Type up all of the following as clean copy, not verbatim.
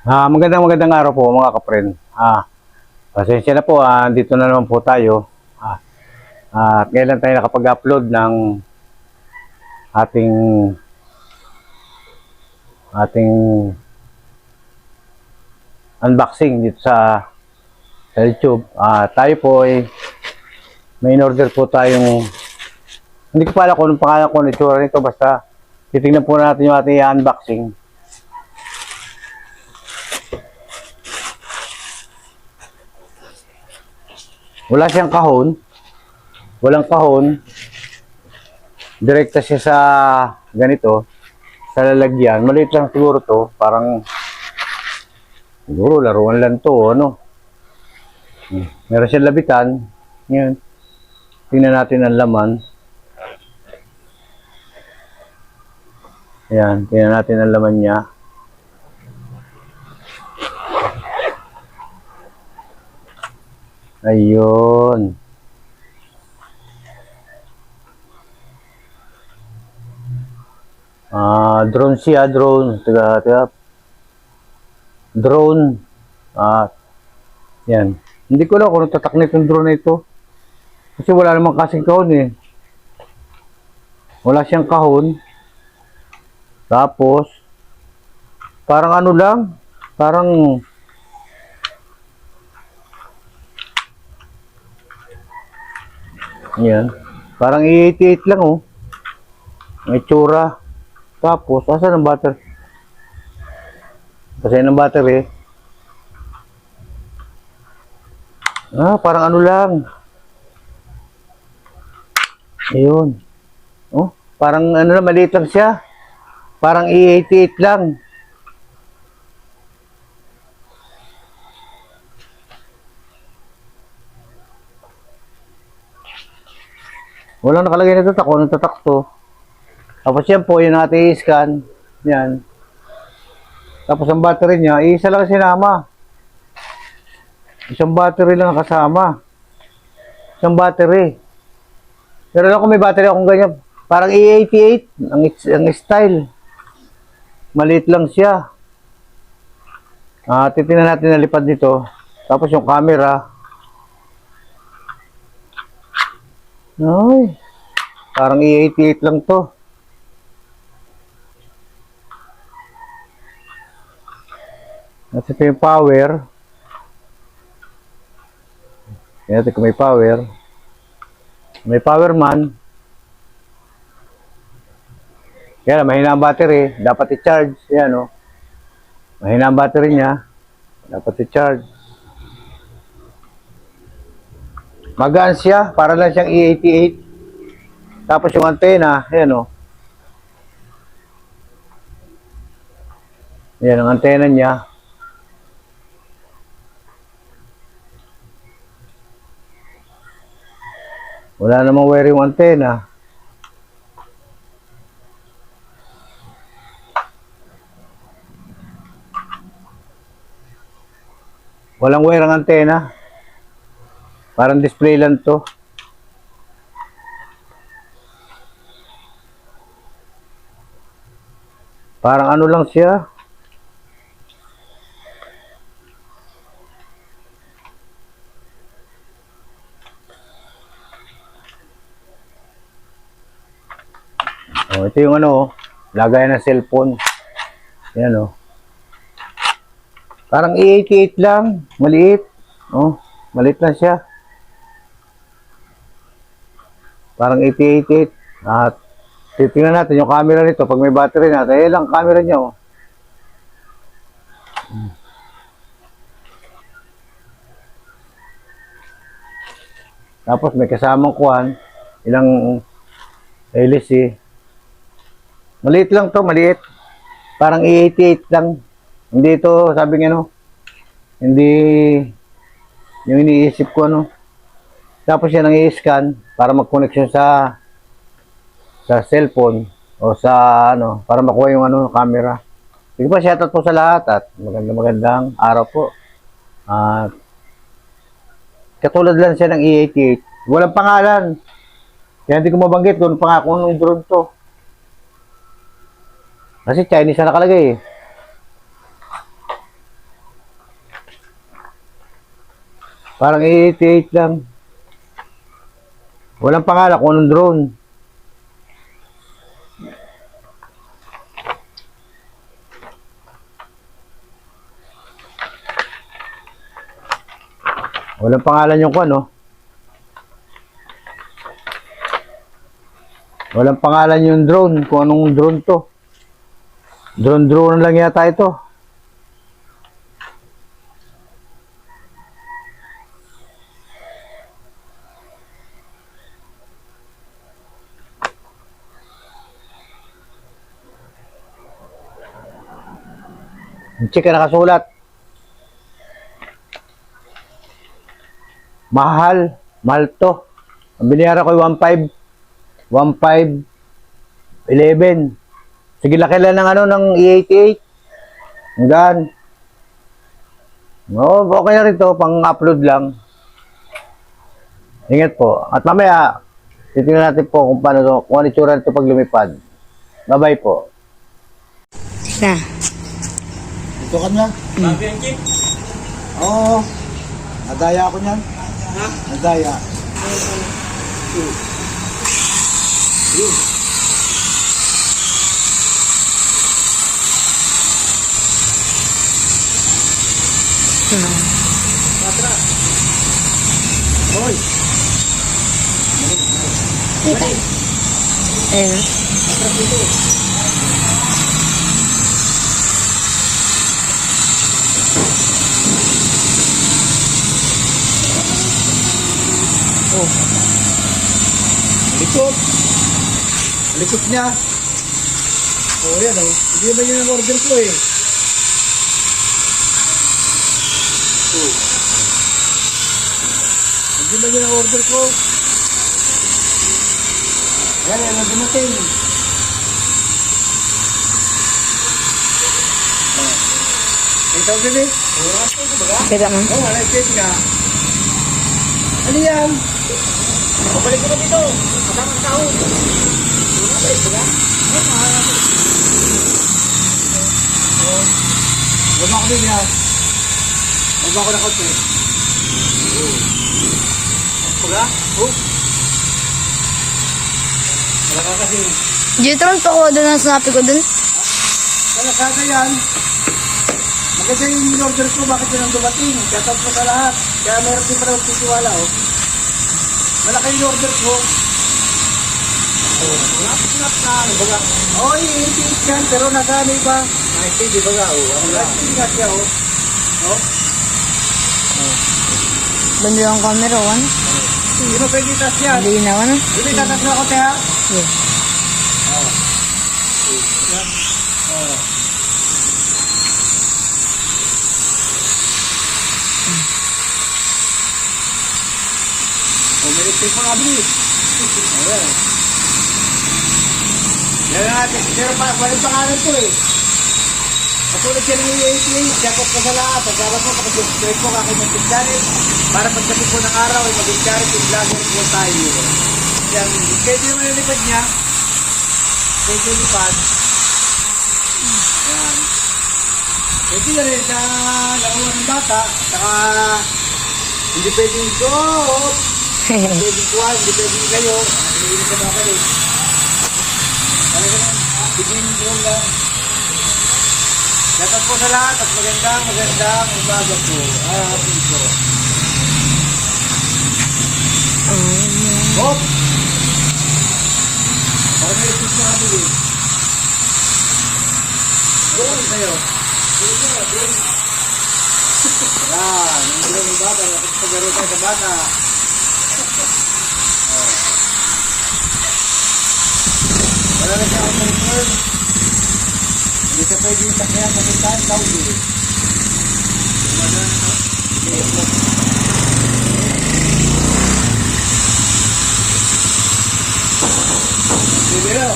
Magandang araw po mga kapren. Pasensya na po, dito na naman po tayo. At ngayon tayo nakapag-upload ng ating ating unboxing dito sa YouTube. Tayo po ay may in-order po tayong, hindi ko pa alam kung anong pangalan ko nito nito, basta titingnan po natin yung ating unboxing. Wala siyang kahon. Walang kahon. Direkta siya sa ganito, sa lalagyan. Maliit lang siguro to. Parang, siguro laruan lang to, ano. Meron siyang labitan. Yan. Tingnan natin ang laman. Ayan, tingnan natin ang laman niya. Ayun. Drone siya, drone. Drone. Yan. Hindi ko alam kung tataknit yung drone na ito. Kasi wala namang kasing kahon eh. Wala siyang kahon. Tapos, parang ano lang. Parang yan. Parang i-88 lang oh. May tsura. Tapos, asan ang battery? Kasi ng battery. Parang ano lang. Ayun. Oh, parang ano lang, maliit lang siya. Parang i-88 lang. Walang nakalagay na tatak. Walang tatak to. Tapos yan po, yung natin i-scan. Yan. Tapos ang battery niya, isa lang sinama. Isang battery lang kasama. Isang battery. Pero lang kung may battery akong ganyan. Parang E88. Ang style. Maliit lang siya. Titingnan natin na lipad nito. Tapos yung camera. Ay. Parang E88 lang to. At ito yung power. Kaya ito kung may power. May power man. Kaya mahina ang battery. Dapat i-charge. Yan o. Mahina ang battery niya. Dapat i-charge. Magaan siya. Para lang siyang E88. Tapos yung antena. Yan o. Yan ang antena niya. Wala namang wire yung antena. Walang wire ang antena. Parang display lang to. Parang ano lang siya. Ito yung ano, lagay ng cellphone. Yan o. Parang E88 lang. Maliit. Maliit lang siya. Parang E88. At titingnan natin yung camera nito. Pag may battery natin, lang camera niya o. Tapos may kasamang kuhan. Ilang LC. Maliit lang to, maliit. Parang E88 lang. Hindi ito, sabi nga no, hindi yung iniisip ko ano. Tapos yan ang i-scan para mag-connection sa cellphone o sa ano, para makuha yung ano, camera. Sige po, shoutout po sa lahat at magandang araw po. At katulad lang siya ng E88. Walang pangalan. Kaya hindi ko mabanggit kung pangako ng drone to. Kasi Chinese na nakalagay eh. Parang 88 lang. Walang pangalan kung anong drone. Walang pangalan yung ano. Walang pangalan yung drone, kung anong drone to. Drone lang yata ito. Check na nakasulat. Mahal to. Ang binayaran ko ay 1.5, 11. Sige, laki lang ng ng E88. Hanggang. No, okay na rin to, pang-upload lang. Ingat po. At mamaya, titingnan natin po kung paano to, kung ano itsura nito pag lumipad. Bye-bye po. Na. Ito ka na? Sabi ang jeep. Oo. Nadaya ako niyan. Ha? Nadaya. Patra. Hoy! Kita. Ayun. Patra dito. Oh. Likot. Likot niya. Oh, yan oh. Hindi ba yun ang order ko eh. Oh. Hindi ba yun ang order ko? Yan, yan ang dumating. Oh. 8,000 eh. Kita mo. Oh, wala check ka. Ano yan? Pabalik ko na dito. Kasama ang tao. Wala ba ito ba? Baba ko din yan. Baba ko na konti. Pagka? Oh. Wala ka kasi. Jutron pa ko doon ang sinabi ko doon. Wala ka yan. Maganda yung in-order ko, bakit yun ang dumating? Shoutout ko sa lahat. Kaya meron din pa rin titiwala, oh. Malaki yung order ko. Oh, snap na. Ano baga? Oh, i-edit yan, pero nagano ba? Nice, di baga? Oh, ano Wala lang. nga siya, oh. Oh, Banda ang camera, wan. hindi mo pwede itas yan. Hindi na, wan. Hindi tatas na ako, teha. Yeah. Yan. Oh. Oh, may electric pa nga, bilis. Ayan. Yan natin. Pero balik pangalan to eh. Katulad siya ng E88, jakot ko sa lahat. Pagkakas mo, pakasubscribe ko kakin ng channel para pagdating po ng araw ay maging charity vlogger po tayo. Yan, schedule yung nilipad niya. Schedule lipad. Yan. Pwede na rin sa lakawan ng bata. Saka hindi pwedeng go. Hindi pwedeng kuha, hindi pwedeng kayo. Hindi ka ba kayo? Talaga naman, bigyan ko lang. Dapat po sa lahat at magandang umaga po. Hapon po. Hop! Parang may isip na kami din. Doon kayo. Yan, hindi lang yung bata. Nakapagaro tayo sa bata. Wala na siya ang confirm. Hindi ka pwede yung sakyan sa pintahan, Saudi. Bibiro.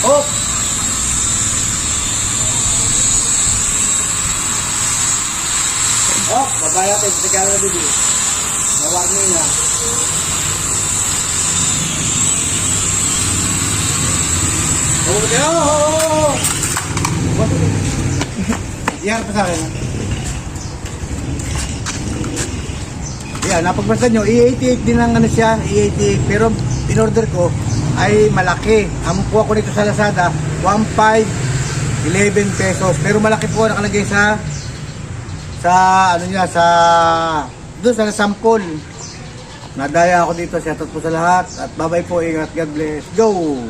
Oh. Oh, babaya tayo sa kaya na bibiro. Nawarning na. Oh, Iyan pa sa akin. Yan, napagbasta nyo, E88 din ang ano siya, E88. Pero in-order ko ay malaki. Ang kuha ko nito sa Lazada, 1,511 pesos. Pero malaki po nakalagay sa ano niya, doon sa sample. Nadaya ako dito. Shoutout po sa lahat. At bye-bye po. Ingat. God bless. Go!